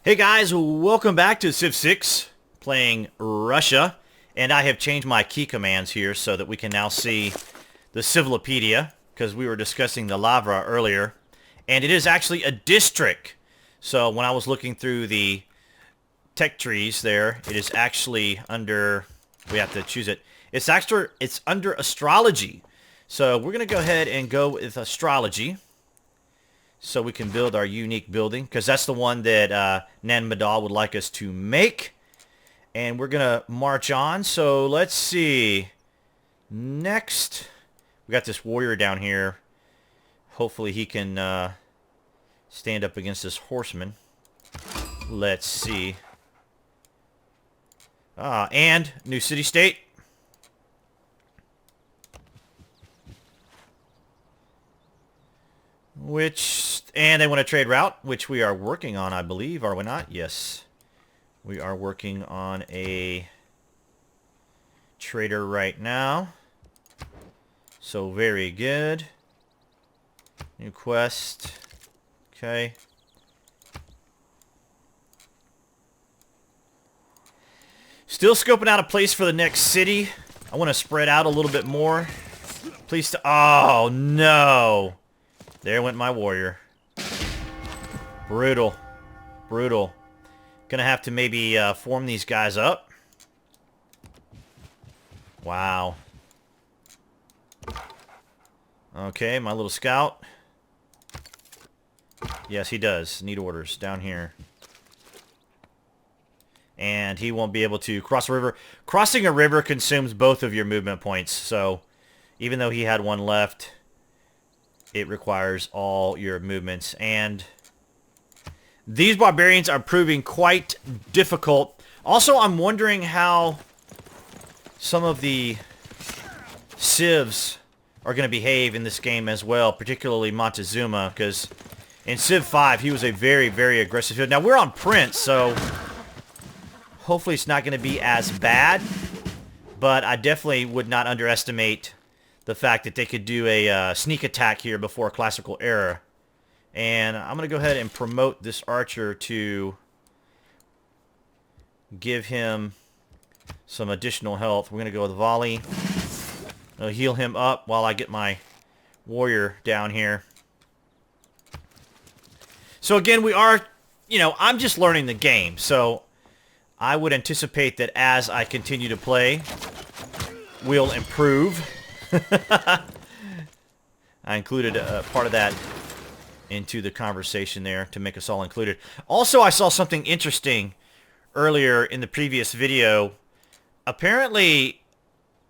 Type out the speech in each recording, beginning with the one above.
Hey guys, welcome back to Civ 6, playing Russia, and I have changed my key commands here so that we can now see the Civilopedia, because we were discussing the Lavra earlier, and it is actually a district. So when I was looking through the tech trees there, it is actually under, we have to choose it, it's under astrology. So we're going to go ahead and go with astrology, so we can build our unique building, because that's the one that Nady would like us to make. And we're going to march on. So let's see. Next, we got this warrior down here. Hopefully he can stand up against this horseman. Let's see. And new city-state. And they want to trade route, which we are working on, I believe, are we not? Yes. We are working on a trader right now. So very good. New quest. Okay. Still scoping out a place for the next city. I want to spread out a little bit more. Please. Oh, no. There went my warrior. Brutal. Brutal. Gonna have to maybe form these guys up. Wow. Okay, my little scout. Yes, he does. Need orders down here. And he won't be able to cross a river. Crossing a river consumes both of your movement points. So, even though he had one left, it requires all your movements. And these barbarians are proving quite difficult. Also, I'm wondering how some of the civs are going to behave in this game as well, particularly Montezuma, because in Civ 5, he was a very, very aggressive civ. Now, we're on Prince, so hopefully it's not going to be as bad, but I definitely would not underestimate the fact that they could do a sneak attack here before Classical Era. And I'm going to go ahead and promote this archer to give him some additional health. We're going to go with volley. I'll heal him up while I get my warrior down here. So again, we are, I'm just learning the game. So I would anticipate that as I continue to play, we'll improve. I included a part of that into the conversation there to make us all included. Also, I saw something interesting earlier in the previous video. Apparently,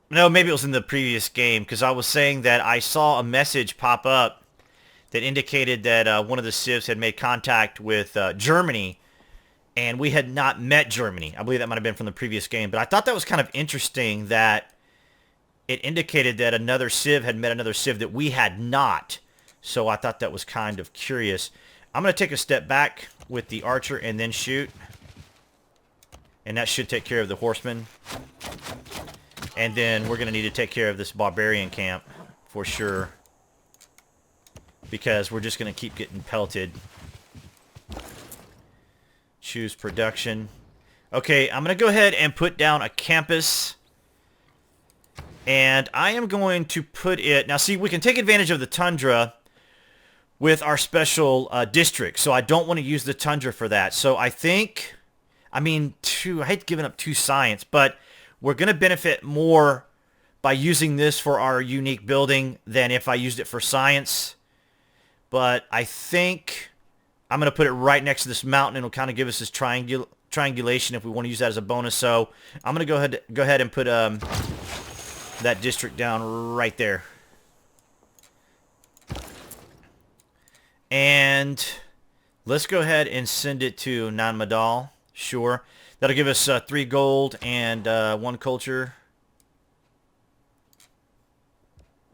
no, maybe it was in the previous game, because I was saying that I saw a message pop up that indicated that one of the civs had made contact with Germany, and we had not met Germany. I believe that might have been from the previous game, but I thought that was kind of interesting that it indicated that another civ had met another civ that we had not. So I thought that was kind of curious. I'm going to take a step back with the archer and then shoot. And that should take care of the horseman. And then we're going to need to take care of this barbarian camp for sure, because we're just going to keep getting pelted. Choose production. Okay, I'm going to go ahead and put down a campus. And I am going to put it... Now, see, we can take advantage of the tundra with our special district. So I don't want to use the tundra for that. So I think... I hate giving up 2 science, but we're going to benefit more by using this for our unique building than if I used it for science. But I think I'm going to put it right next to this mountain, and it'll kind of give us this triangulation if we want to use that as a bonus. So I'm going to go ahead and put that district down right there. And let's go ahead and send it to Nady. Sure. That'll give us 3 gold and 1 culture.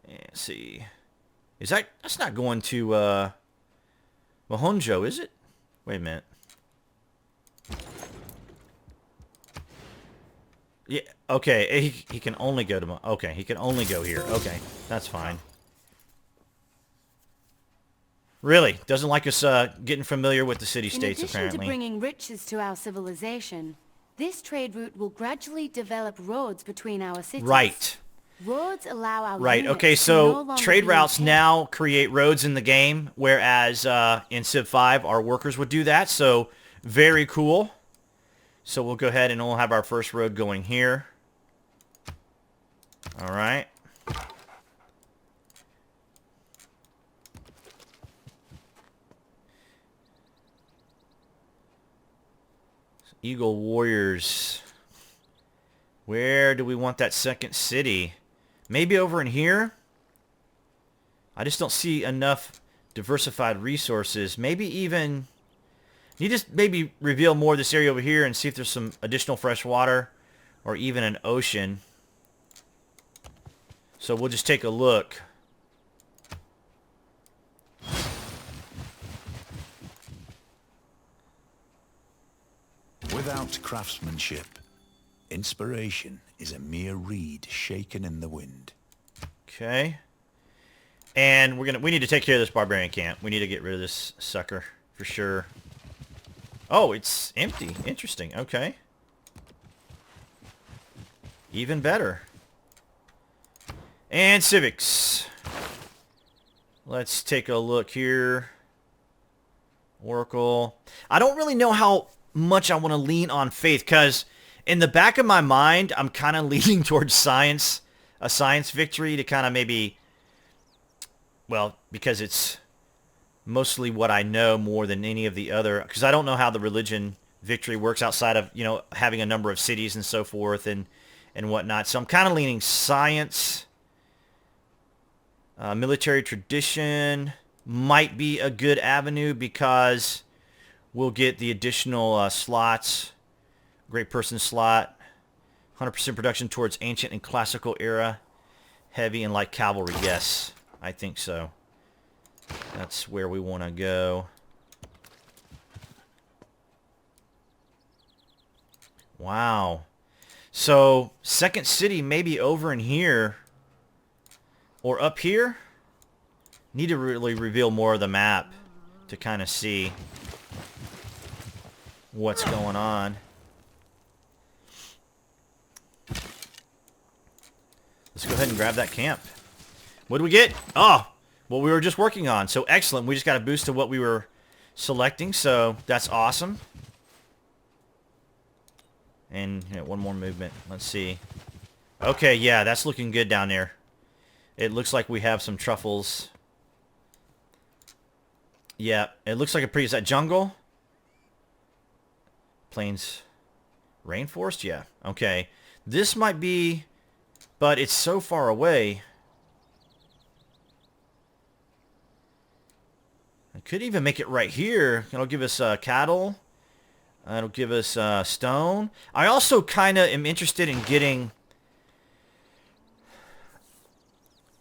Let's see. That's not going to Mahonjo, is it? Wait a minute. Yeah, okay. He can only go to... Okay, he can only go here. Okay, that's fine. Really? Doesn't like us getting familiar with the city-states, In addition apparently. to bringing riches to our civilization, this trade route will gradually develop roads between our cities. Right. Roads allow our Right. units Okay, to no so longer trade be routes impaired. now create roads in the game, whereas in Civ 5, our workers would do that. So, very cool. So, we'll go ahead and we'll have our first road going here. All right. Eagle Warriors. Where do we want that second city? Maybe over in here? I just don't see enough diversified resources. Maybe even... You just maybe reveal more of this area over here and see if there's some additional fresh water or even an ocean. So we'll just take a look. Without craftsmanship, inspiration is a mere reed shaken in the wind. Okay. And we need to take care of this barbarian camp. We need to get rid of this sucker for sure. Oh, it's empty. Interesting. Okay. Even better. And civics. Let's take a look here. Oracle. I don't really know how much I want to lean on faith, because in the back of my mind, I'm kind of leaning towards science. A science victory to kind of maybe... Well, because it's mostly what I know more than any of the other... Because I don't know how the religion victory works outside of, you know, having a number of cities and so forth and whatnot. So I'm kind of leaning science. Military tradition might be a good avenue because we'll get the additional slots. Great person slot. 100% production towards ancient and classical era. Heavy and light cavalry. Yes, I think so. That's where we want to go. Wow. So, second city maybe over in here. Or up here. Need to really reveal more of the map to kind of see what's going on. Let's go ahead and grab that camp. What do we get? Oh, what we were just working on. So excellent. We just got a boost to what we were selecting. So that's awesome. And you know, one more movement. Let's see. Okay, yeah, that's looking good down there. It looks like we have some truffles. Yeah, it looks like a pretty... Is that jungle? Plains. Rainforest? Yeah. Okay. This might be... But it's so far away. I could even make it right here. It'll give us cattle. It'll give us stone. I also kind of am interested in getting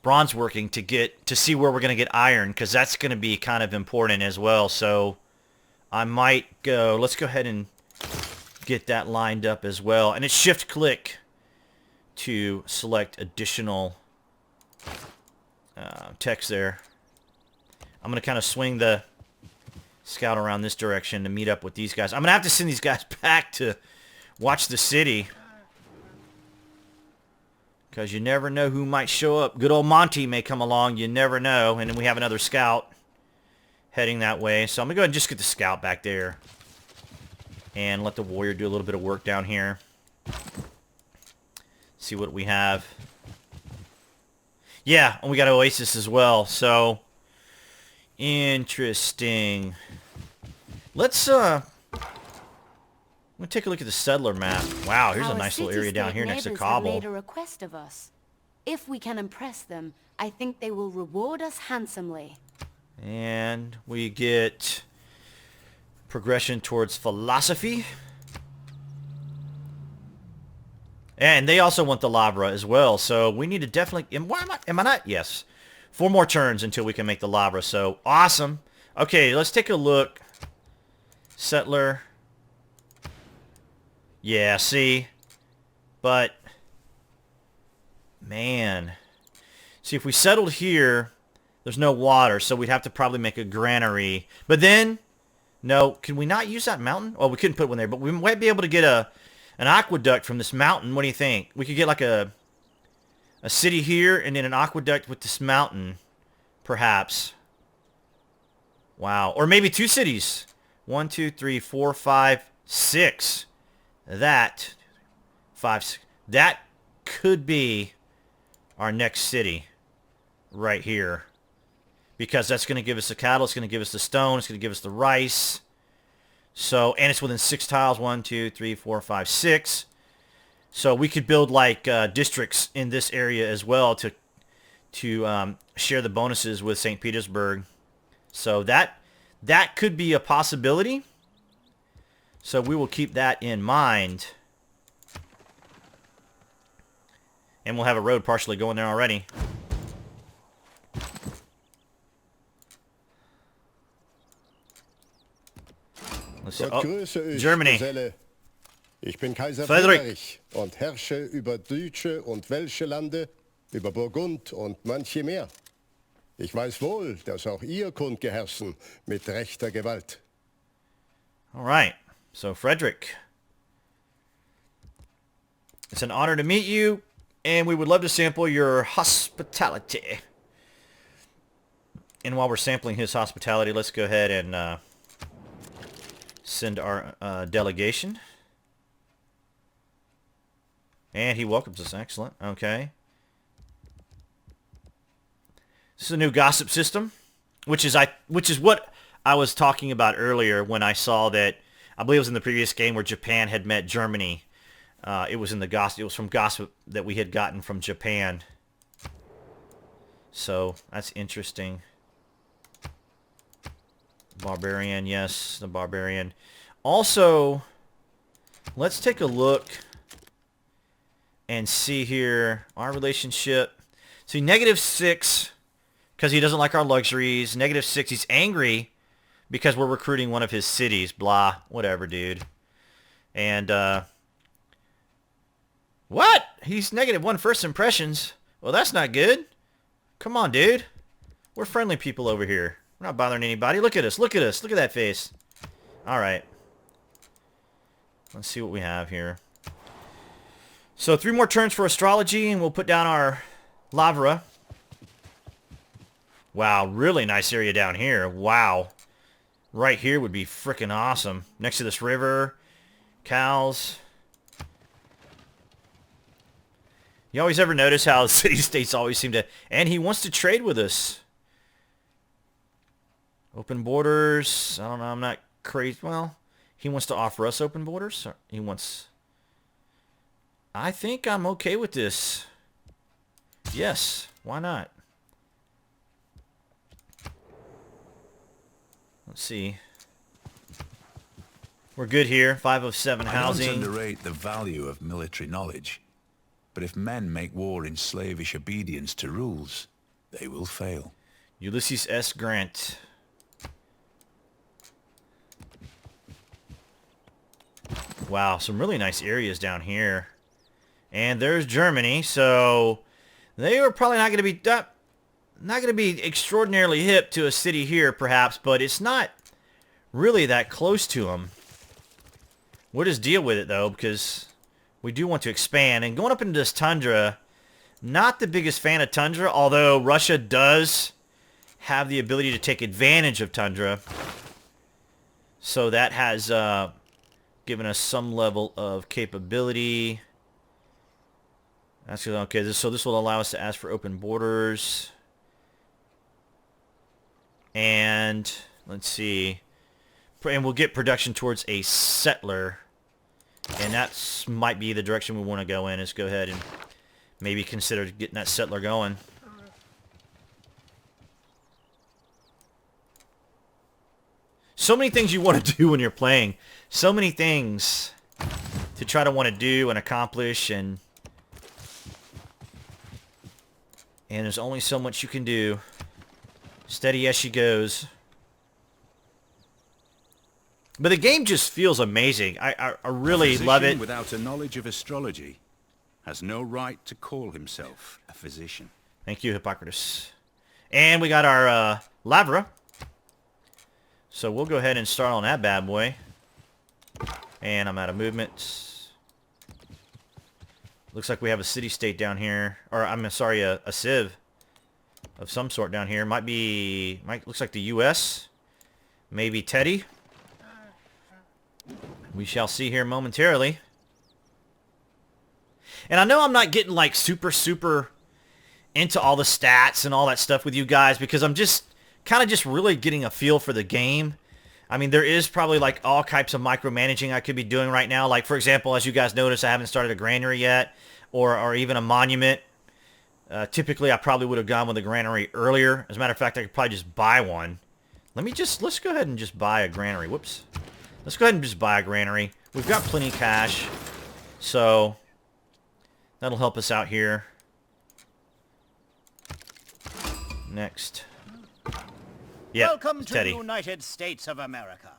bronze working to see where we're going to get iron, because that's going to be kind of important as well. So I might go... Let's go ahead and get that lined up as well. And it's shift click to select additional text there. I'm going to kind of swing the scout around this direction to meet up with these guys. I'm going to have to send these guys back to watch the city, because you never know who might show up. Good old Monty may come along. You never know. And then we have another scout heading that way. So I'm going to go ahead and just get the scout back there and let the warrior do a little bit of work down here. See what we have. Yeah, and we got Oasis as well. So interesting. Let's we'll take a look at the settler map. Wow, here's a nice little area down here next to Cobble. Made a request of us. If we can impress them, I think they will reward us handsomely. And we get progression towards philosophy. And they also want the Lavra as well, so we need to definitely... Am I not? Yes. 4 more turns until we can make the Lavra, so awesome. Okay, let's take a look. Settler. Yeah, see? But, man. See, if we settled here, There's no water, so we'd have to probably make a granary. But then, no, can we not use that mountain? Well, we couldn't put one there, but we might be able to get an aqueduct from this mountain. What do you think? We could get like a city here and then an aqueduct with this mountain, perhaps. Wow. Or maybe 2 cities. 1, 2, 3, 4, 5, 6. That 5, 6. That could be our next city right here. Because that's going to give us the cattle, it's going to give us the stone, it's going to give us the rice. So, and it's within 6 tiles. 1, 2, 3, 4, 5, 6. So we could build like districts in this area as well to share the bonuses with St. Petersburg. So that could be a possibility. So we will keep that in mind. And we'll have a road partially going there already. Let's see. Oh, Germany. Geselle. Ich bin Kaiser Friedrich Friedrich und herrsche über deutsche und welsche Lande, über Burgund und manche mehr. Ich weiß wohl, dass auch ihr kundgeherrschen mit rechter Gewalt. All right. So, Frederick, it's an honor to meet you, and we would love to sample your hospitality. And while we're sampling his hospitality, let's go ahead and send our delegation. And he welcomes us. Excellent. Okay. This is a new gossip system, which is what I was talking about earlier when I saw that, I believe it was in the previous game where Japan had met Germany. It was in the gossip. It was from gossip that we had gotten from Japan. So that's interesting. Barbarian, yes, the barbarian. Also, let's take a look and see here our relationship. See, -6 because he doesn't like our luxuries. -6, he's angry because we're recruiting one of his cities. Blah, whatever, dude. And what? He's -1 first impressions. Well, that's not good. Come on, dude. We're friendly people over here. We're not bothering anybody. Look at us. Look at us. Look at that face. All right. Let's see what we have here. So 3 more turns for astrology, and we'll put down our Lavra. Wow, really nice area down here. Wow. Right here would be freaking awesome. Next to this river. Cows. You always ever notice how city-states always seem to... And he wants to trade with us. Open borders. I don't know. I'm not crazy. Well, he wants to offer us open borders. He wants... I think I'm okay with this. Yes. Why not? Let's see. We're good here. 5 of 7 housing. I don't underrate the value of military knowledge. But if men make war in slavish obedience to rules, they will fail. Ulysses S. Grant. Wow, some really nice areas down here. And there's Germany, so they were probably not going to be extraordinarily hip to a city here, perhaps, but it's not really that close to them. We'll just deal with it, though, because we do want to expand. And going up into this tundra, not the biggest fan of tundra, although Russia does have the ability to take advantage of tundra. So that has given us some level of capability. That's okay. So this will allow us to ask for open borders. And let's see. And we'll get production towards a settler. And that might be the direction we want to go in, is go ahead and maybe consider getting that settler going. So many things you want to do when you're playing. So many things to try to want to do and accomplish, and there's only so much you can do. Steady as she goes. But the game just feels amazing. I really love it. Without a knowledge of astrology has no right to call himself a physician. Thank you, Hippocrates. And we got our Lavra. So we'll go ahead and start on that bad boy. And I'm out of movement. Looks like we have a city-state down here. Or, I'm sorry, a civ of some sort down here. Looks like the U.S. Maybe Teddy. We shall see here momentarily. And I know I'm not getting like super into all the stats and all that stuff with you guys because I'm just kind of just really getting a feel for the game. I mean, there is probably like all types of micromanaging I could be doing right now. Like, for example, as you guys notice, I haven't started a granary yet or even a monument. Typically, I probably would have gone with a granary earlier. As a matter of fact, I could probably just buy one. Let's go ahead and just buy a granary. Whoops. Let's go ahead and just buy a granary. We've got plenty of cash, so that'll help us out here. Next. Yep, Welcome to Teddy. the United States of America.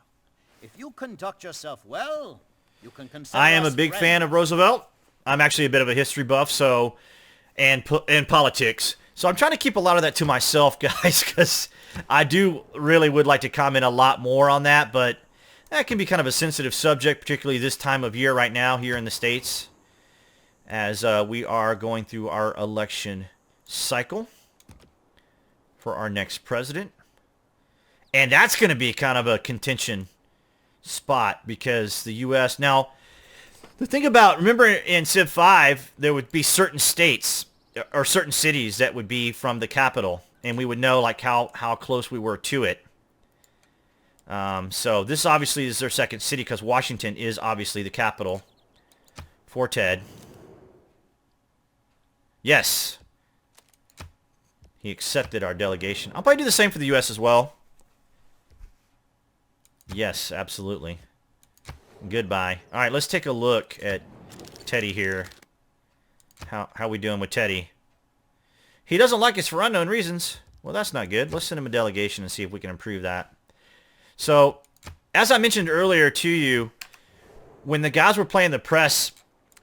If you conduct yourself well, you can consider I am a us big friends. fan of Roosevelt. I'm actually a bit of a history buff, so and politics. So I'm trying to keep a lot of that to myself, guys, because I do really would like to comment a lot more on that, but that can be kind of a sensitive subject, particularly this time of year right now here in the States, as we are going through our election cycle for our next president. And that's going to be kind of a contention spot because the U.S. Now, the thing about, remember in Civ 5, there would be certain states or certain cities that would be from the capital, and we would know like how close we were to it. So this obviously is their second city because Washington is obviously the capital for Ted. Yes. He accepted our delegation. I'll probably do the same for the U.S. as well. Yes, absolutely. Goodbye. All right, let's take a look at Teddy here. How we doing with Teddy? He doesn't like us for unknown reasons. Well, that's not good. Let's send him a delegation and see if we can improve that. So, as I mentioned earlier to you, when the guys were playing the press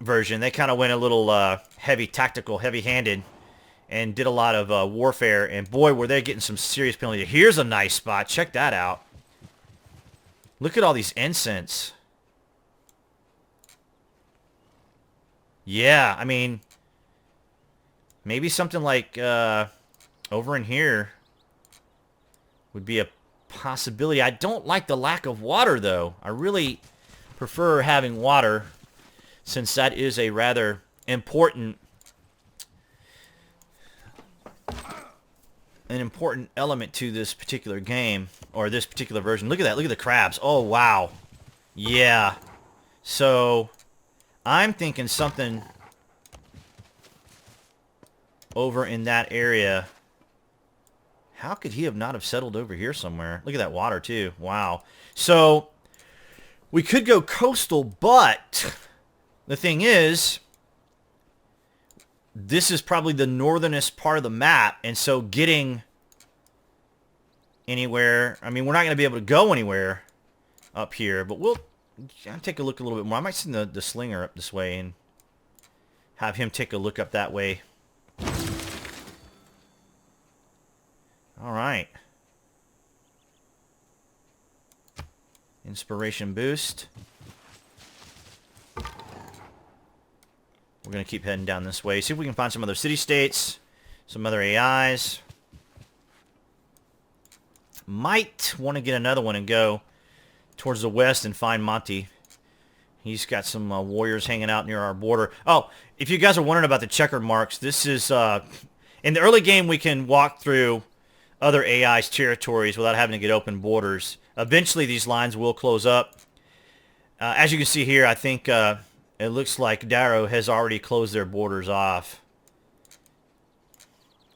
version, they kind of went a little heavy-handed, and did a lot of warfare. And boy, were they getting some serious penalties. Here's a nice spot. Check that out. Look at all these incense. Yeah, I mean, maybe something like over in here would be a possibility. I don't like the lack of water, though. I really prefer having water since that is a rather important element to this particular game, or this particular version. Look at that. Look at the crabs. Oh, wow. Yeah. So, I'm thinking something over in that area. How could he have not have settled over here somewhere? Look at that water, too. Wow. So, we could go coastal, but the thing is, this is probably the northernest part of the map, and so getting anywhere, I mean, we're not going to be able to go anywhere up here, but we'll take a look a little bit more. I might send the slinger up this way and have him take a look up that way. All right. Inspiration boost. We're going to keep heading down this way. See if we can find some other city-states, some other AIs. Might want to get another one and go towards the west and find Monty. He's got some warriors hanging out near our border. Oh, if you guys are wondering about the checkered marks, this is... in the early game, we can walk through other AI's territories without having to get open borders. Eventually, these lines will close up. As you can see here, I think... it looks like Darrow has already closed their borders off.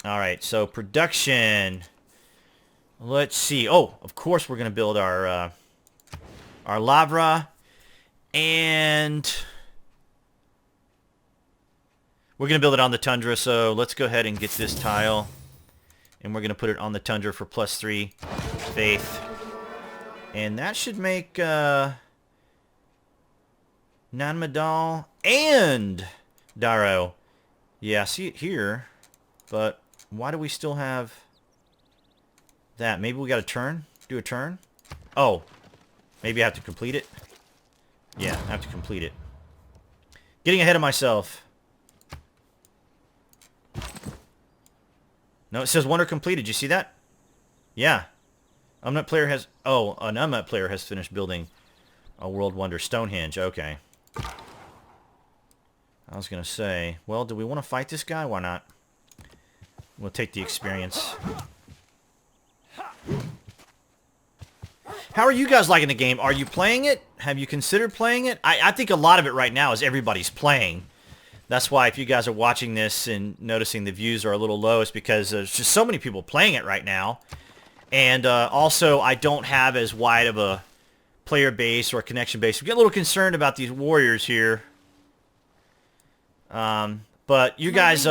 Alright, so production. Let's see. Oh, of course we're going to build our Lavra. And we're going to build it on the Tundra, so let's go ahead and get this tile. And we're going to put it on the Tundra for +3 faith. And that should make... Nanmadal and Darrow. Yeah, see it here. But why do we still have... that? Maybe we got to turn? Do a turn? Oh. Maybe I have to complete it? Yeah, I have to complete it. Getting ahead of myself. No, it says wonder completed. You see that? Yeah. Unmet player has... Oh, an unmet player has finished building a world wonder. Stonehenge. Okay. I was going to say, well, do we want to fight this guy? Why not? We'll take the experience. How are you guys liking the game? Are you playing it? Have you considered playing it? I think a lot of it right now is everybody's playing. That's why if you guys are watching this and noticing the views are a little low, it's because there's just so many people playing it right now. And also, I don't have as wide of a player base or connection base. We get a little concerned about these warriors here. But you guys...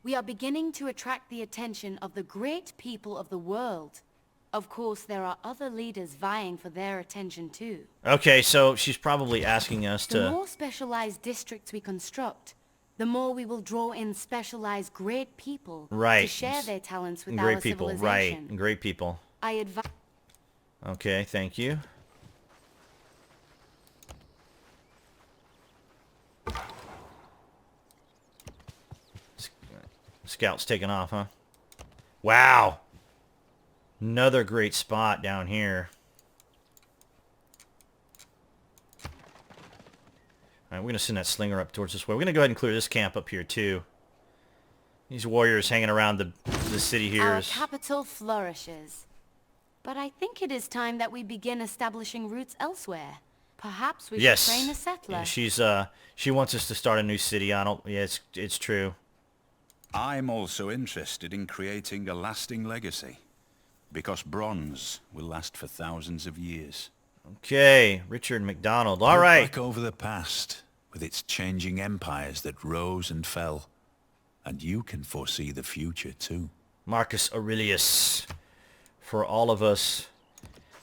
we are beginning to attract the attention of the great people of the world. Of course, there are other leaders vying for their attention too. Okay, so she's probably asking us to... The more specialized districts we construct, the more we will draw in specialized great people to share their talents with our civilization. Right, great people. I advise... Okay, thank you. Scout's taking off, huh? Wow! Another great spot down here. Alright, we're going to send that slinger up towards this way. We're going to go ahead and clear this camp up here, too. These warriors hanging around the city here. Our capital flourishes. But I think it is time that we begin establishing roots elsewhere. Perhaps we should train a settler. Yeah, she wants us to start a new city. Yeah, it's true. I'm also interested in creating a lasting legacy. Because bronze will last for thousands of years. Okay, Richard McDonald. All right. Look back over the past, with its changing empires that rose and fell. And you can foresee the future too. Marcus Aurelius. For all of us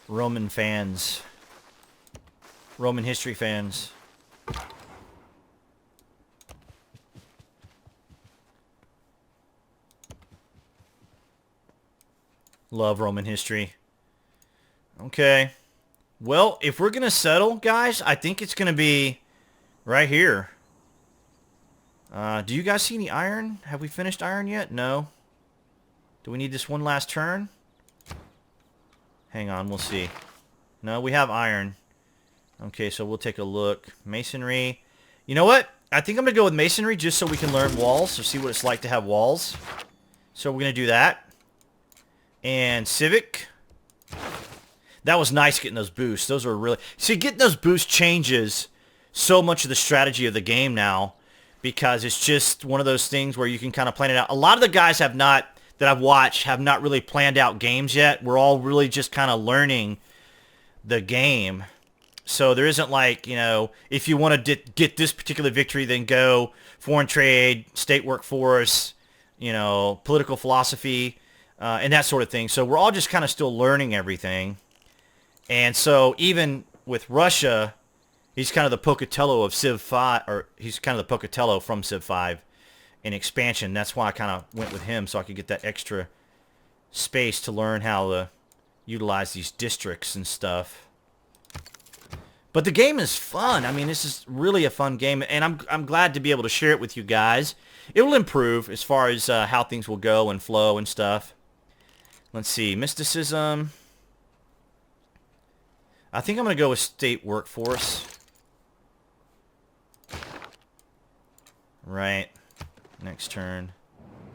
Roman fans. Roman history fans. Love Roman history. Okay. Well, if we're going to settle, guys, I think it's going to be right here. Do you guys see any iron? Have we finished iron yet? No. Do we need this one last turn? Hang on, we'll see. No, we have iron. Okay, so we'll take a look. Masonry. You know what? I think I'm going to go with masonry just so we can learn walls, or see what it's like to have walls. So we're going to do that. And civic. That was nice getting those boosts. Those are really... See, getting those boosts changes so much of the strategy of the game now, because it's just one of those things where you can kind of plan it out. A lot of the guys have not, that I've watched, have not really planned out games yet. We're all really just kind of learning the game. So there isn't like, you know, if you want to get this particular victory, then go foreign trade, state workforce, you know, political philosophy, and that sort of thing. So we're all just kind of still learning everything. And so even with Russia, he's kind of the Pocatello of Civ 5, or he's kind of the Pocatello from Civ 5 in expansion. That's why I kind of went with him, so I could get that extra space to learn how to utilize these districts and stuff. But the game is fun. I mean, this is really a fun game, and I'm glad to be able to share it with you guys. It will improve as far as how things will go and flow and stuff. Let's see, mysticism. I think I'm going to go with state workforce. Right. Next turn.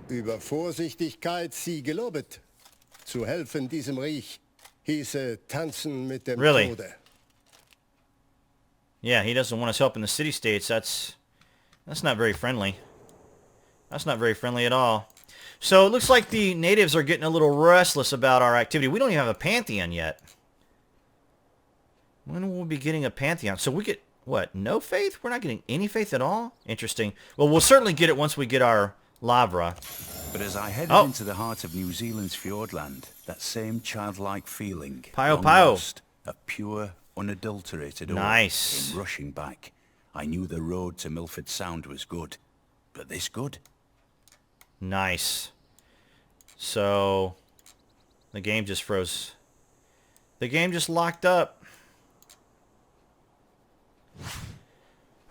Über Vorsichtigkeit sie gelobet. Zu helfen diesem Reich hieße tanzen mit dem Tode. Yeah, he doesn't want us helping the city-states. That's not very friendly. That's not very friendly at all. So it looks like the natives are getting a little restless about our activity. We don't even have a pantheon yet. When will we be getting a pantheon? So we get, what, no faith? We're not getting any faith at all? Interesting. Well, we'll certainly get it once we get our Lavra. But as I headed into the heart of New Zealand's fjordland, that same childlike feeling, Pio. Lost, a pure, unadulterated nice. In rushing back, I knew the road to Milford Sound was good. But this good? Nice. So, The game just froze. The game just locked up.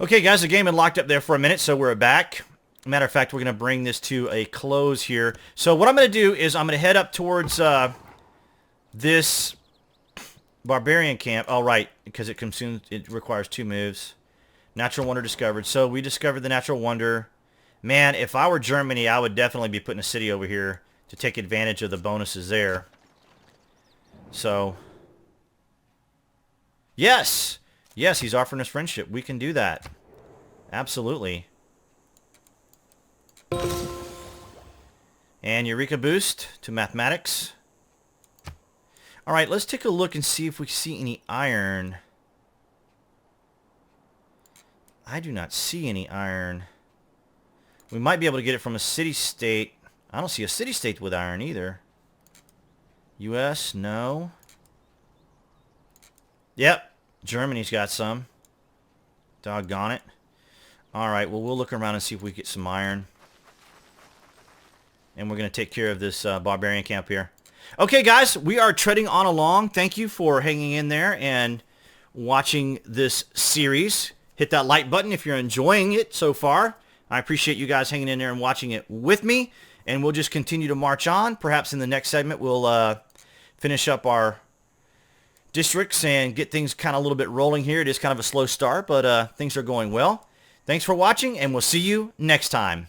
Okay, guys, the game had locked up there for a minute, so we're back. Matter of fact, we're going to bring this to a close here. So what I'm going to do is I'm going to head up towards this barbarian camp. Oh, right, because it requires 2 moves. Natural wonder discovered. So we discovered the natural wonder. Man, if I were Germany, I would definitely be putting a city over here to take advantage of the bonuses there. So, yes! Yes, he's offering us friendship. We can do that. Absolutely. And Eureka boost to mathematics. Alright, let's take a look and see if we see any iron. I do not see any iron. We might be able to get it from a city-state. I don't see a city-state with iron either. U.S., no. Yep, Germany's got some. Doggone it. Alright, well, we'll look around and see if we get some iron. And we're going to take care of this barbarian camp here. Okay, guys, we are treading on along. Thank you for hanging in there and watching this series. Hit that like button if you're enjoying it so far. I appreciate you guys hanging in there and watching it with me. And we'll just continue to march on. Perhaps in the next segment, we'll finish up our districts and get things kind of a little bit rolling here. It is kind of a slow start, but things are going well. Thanks for watching, and we'll see you next time.